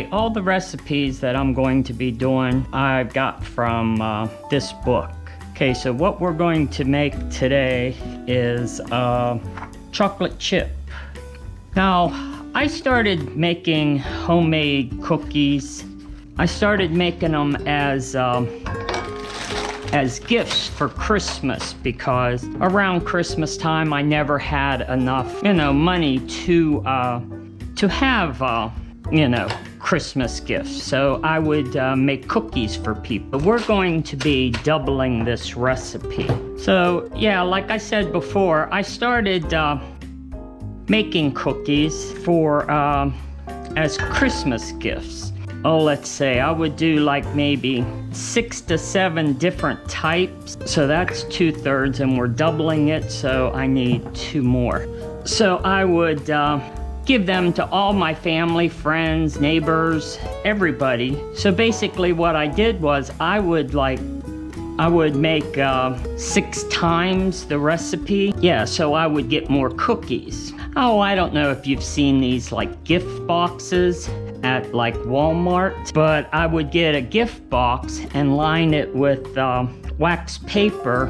Okay, all the recipes that I'm going to be doing, I've got from this book. Okay, so what we're going to make today is chocolate chip. Now, I started making homemade cookies. I started making them as gifts for Christmas, because around Christmas time I never had enough, money to have, Christmas gifts. So I would make cookies for people. We're going to be doubling this recipe. So yeah, like I said before, I started making cookies for as Christmas gifts. Oh, let's say I would do like maybe 6 to 7 different types. So that's 2/3, and we're doubling it, so I need 2 more. So I would give them to all my family, friends, neighbors, everybody. So basically what I did was I would make 6 times the recipe. Yeah, so I would get more cookies. Oh, I don't know if you've seen these like gift boxes at like Walmart, but I would get a gift box and line it with wax paper,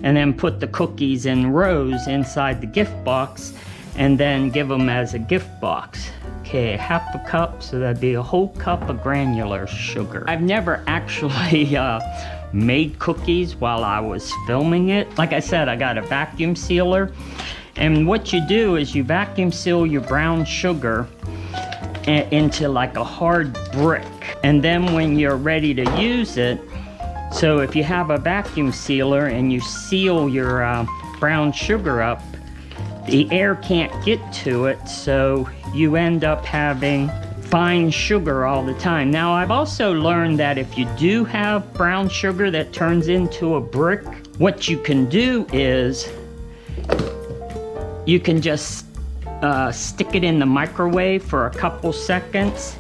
and then put the cookies in rows inside the gift box, and then give them as a gift box. Okay, 1/2 cup, so that'd be a whole cup of granular sugar. I've never actually made cookies while I was filming it. Like I said, I got a vacuum sealer, and what you do is you vacuum seal your brown sugar into like a hard brick, and then when you're ready to use it, so if you have a vacuum sealer and you seal your brown sugar up, the air can't get to it, so you end up having fine sugar all the time. Now, I've also learned that if you do have brown sugar that turns into a brick, what you can do is you can just stick it in the microwave for a couple seconds,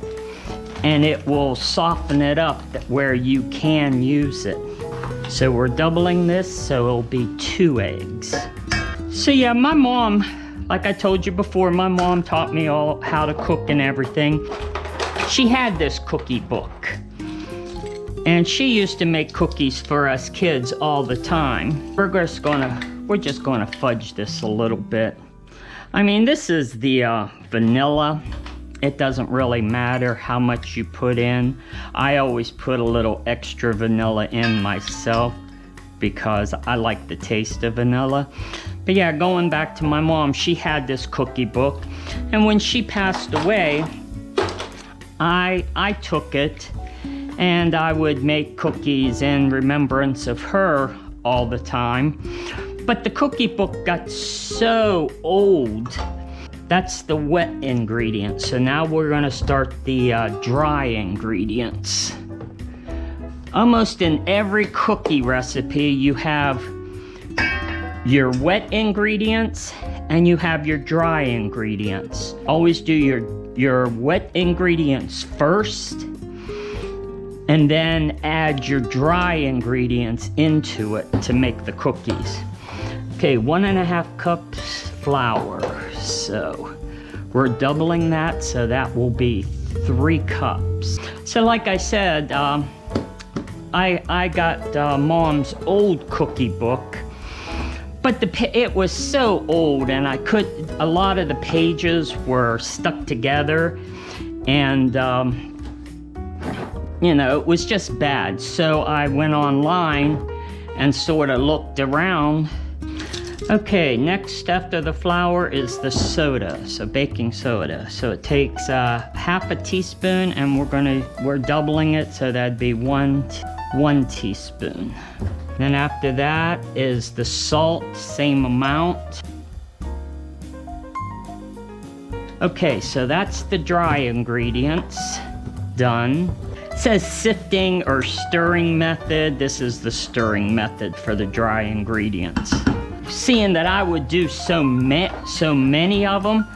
and it will soften it up where you can use it. So we're doubling this, so it'll be 2 eggs. So yeah, my mom, like I told you before, my mom taught me all how to cook and everything. She had this cookie book, and she used to make cookies for us kids all the time. We're just gonna fudge this a little bit. I mean, this is the vanilla. It doesn't really matter how much you put in. I always put a little extra vanilla in myself because I like the taste of vanilla. But yeah, going back to my mom, she had this cookie book, and when she passed away, I took it and I would make cookies in remembrance of her all the time. But the cookie book got so old. That's the wet ingredients. So now we're gonna start the dry ingredients. Almost in every cookie recipe, you have your wet ingredients and you have your dry ingredients. Always do your wet ingredients first, and then add your dry ingredients into it to make the cookies. Okay, 1.5 cups flour. So we're doubling that, so that will be 3 cups. So like I said, I got Mom's old cookie book, but it was so old, and a lot of the pages were stuck together, and it was just bad. So I went online and sort of looked around. Okay, next after the flour is the soda, so baking soda. So it takes 1/2 teaspoon, and we're doubling it, so that'd be 1 teaspoon. Then after that is the salt, same amount. Okay, so that's the dry ingredients done. It says sifting or stirring method. This is the stirring method for the dry ingredients. Seeing that I would do so many of them,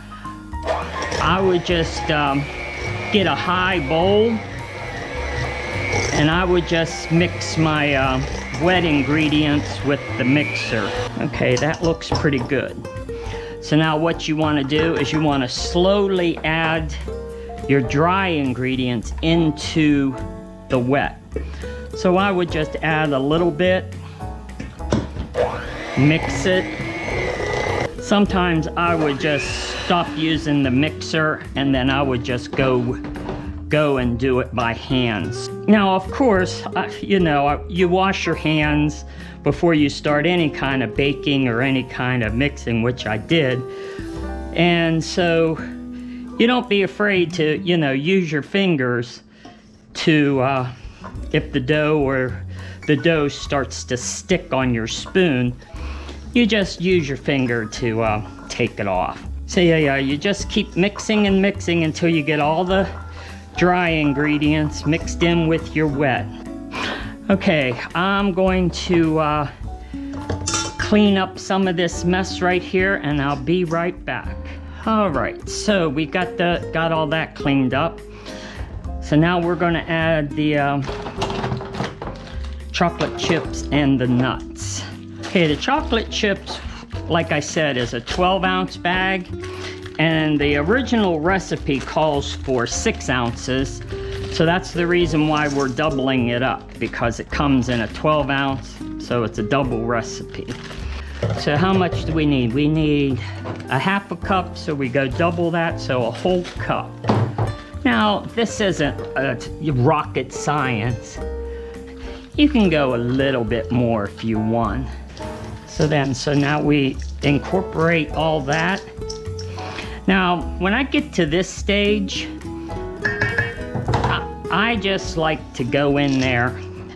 I would just get a high bowl, and I would just mix my wet ingredients with the mixer. Okay, that looks pretty good. So now what you want to do is you want to slowly add your dry ingredients into the wet. So I would just add a little bit, mix it. Sometimes I would just stop using the mixer and then I would just go and do it by hands. Now, of course, you know, you wash your hands before you start any kind of baking or any kind of mixing, which I did. And so you don't be afraid to, you know, use your fingers to, if the dough starts to stick on your spoon, you just use your finger to take it off. So yeah, you just keep mixing and mixing until you get all the dry ingredients mixed in with your wet. Okay, I'm going to clean up some of this mess right here and I'll be right back. All right, so we got all that cleaned up. So now we're gonna add the chocolate chips and the nuts. Okay, the chocolate chips, like I said, is a 12-ounce bag, and the original recipe calls for 6 ounces. So that's the reason why we're doubling it up, because it comes in a 12-ounce, so it's a double recipe. So how much do we need? We need a half a cup, so we go double that, so a whole cup. Now, this isn't rocket science. You can go a little bit more if you want. So now we incorporate all that. Now, when I get to this stage, I just like to go in there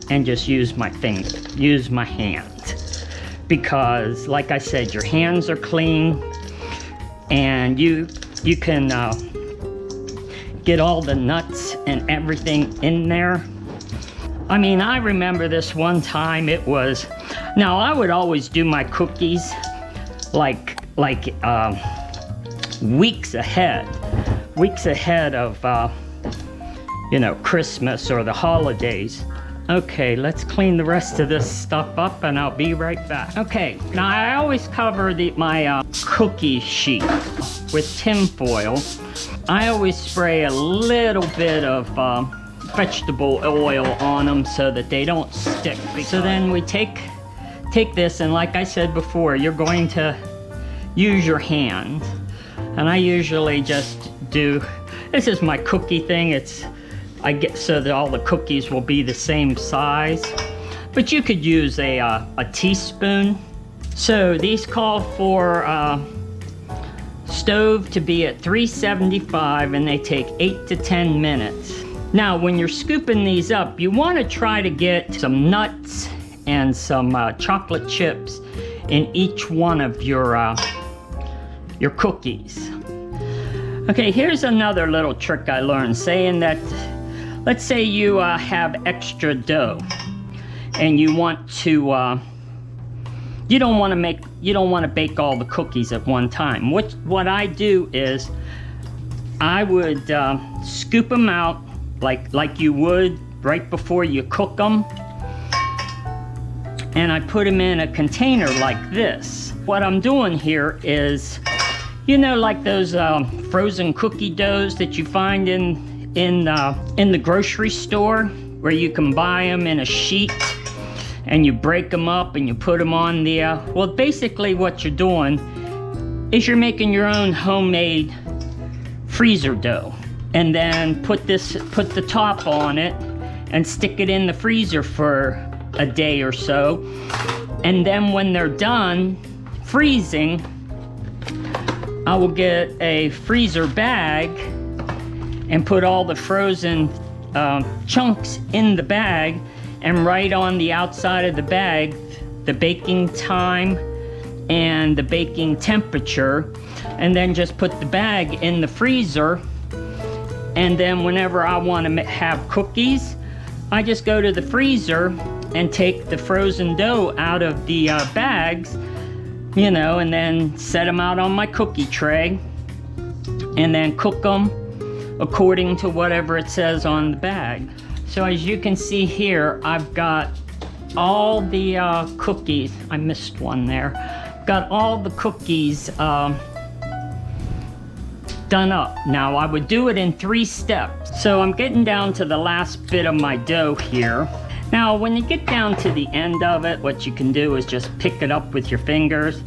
and just use my finger, use my hand. Because, like I said, your hands are clean and you can get all the nuts and everything in there. I mean, I remember this one time now I would always do my cookies like weeks ahead of, you know, Christmas or the holidays. Okay, let's clean the rest of this stuff up and I'll be right back. Okay, now I always cover my cookie sheet with tin foil. I always spray a little bit of vegetable oil on them so that they don't stick. So then we take this, and like I said before, you're going to use your hand. And I usually just do, this is my cookie thing. I get so that all the cookies will be the same size. But you could use a teaspoon. So these call for stove to be at 375 and they take 8 to 10 minutes. Now, when you're scooping these up, you want to try to get some nuts and some chocolate chips in each one of your cookies. Okay, here's another little trick I learned, saying that, let's say you have extra dough and you want to, you don't want to bake all the cookies at one time. What I do is I would scoop them out like you would right before you cook them, and I put them in a container like this. What I'm doing here is, you know, like those frozen cookie doughs that you find in the grocery store, where you can buy them in a sheet and you break them up and you put them on the, well, basically what you're doing is you're making your own homemade freezer dough, and then put the top on it and stick it in the freezer for a day or so. And then when they're done freezing, I will get a freezer bag and put all the frozen chunks in the bag, and write on the outside of the bag the baking time and the baking temperature, and then just put the bag in the freezer. And then whenever I want to have cookies, I just go to the freezer and take the frozen dough out of the bags, you know, and then set them out on my cookie tray and then cook them according to whatever it says on the bag. So as you can see here, I've got all the cookies. I missed one there. Got all the cookies done up. Now I would do it in 3 steps. So I'm getting down to the last bit of my dough here. Now when you get down to the end of it, what you can do is just pick it up with your fingers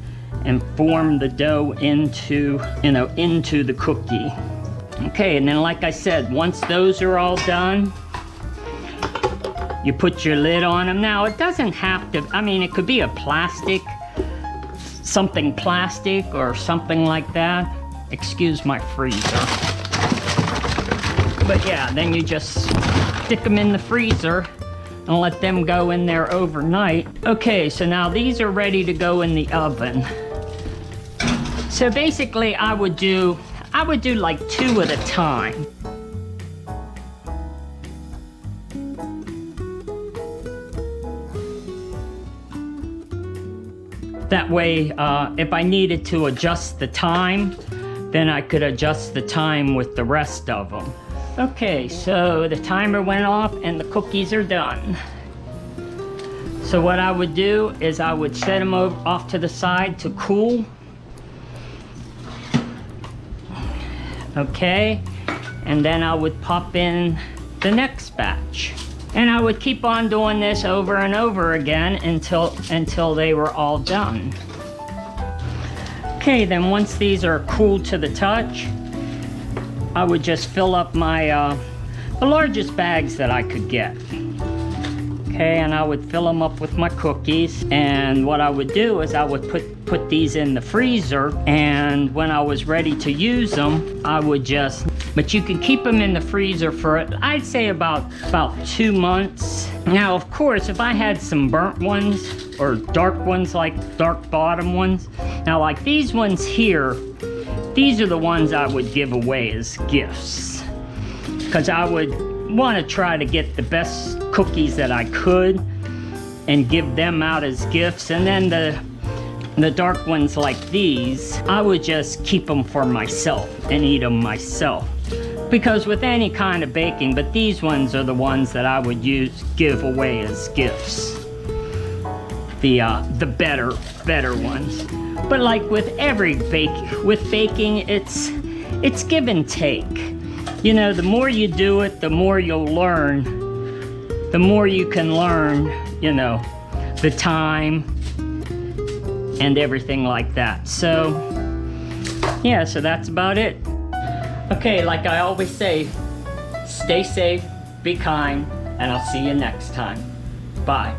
and form the dough into, into the cookie. Okay, and then like I said, once those are all done, you put your lid on them. Now it doesn't have to, it could be a plastic, something plastic or something like that. Excuse my freezer. But yeah, then you just stick them in the freezer and let them go in there overnight. Okay, so now these are ready to go in the oven. So basically I would do like 2 at a time. That way, if I needed to adjust the time, then I could adjust the time with the rest of them. Okay, so the timer went off and the cookies are done. So what I would do is I would set them off to the side to cool. Okay, and then I would pop in the next batch. And I would keep on doing this over and over again until they were all done. Okay, then once these are cooled to the touch, I would just fill up my, the largest bags that I could get. Okay, and I would fill them up with my cookies. And what I would do is I would put these in the freezer, and when I was ready to use them, I would just, but you can keep them in the freezer for, I'd say about 2 months. Now, of course, if I had some burnt ones or dark ones, like dark bottom ones, now like these ones here, these are the ones I would give away as gifts, because I would want to try to get the best cookies that I could and give them out as gifts. And then the dark ones like these, I would just keep them for myself and eat them myself. Because with any kind of baking, but these ones are the ones that I would give away as gifts. The better ones. But like with every baking, it's give and take. The more you do it, the more you'll learn. The more you can learn, the time and everything like that. So, yeah, so that's about it. Okay, like I always say, stay safe, be kind, and I'll see you next time. Bye.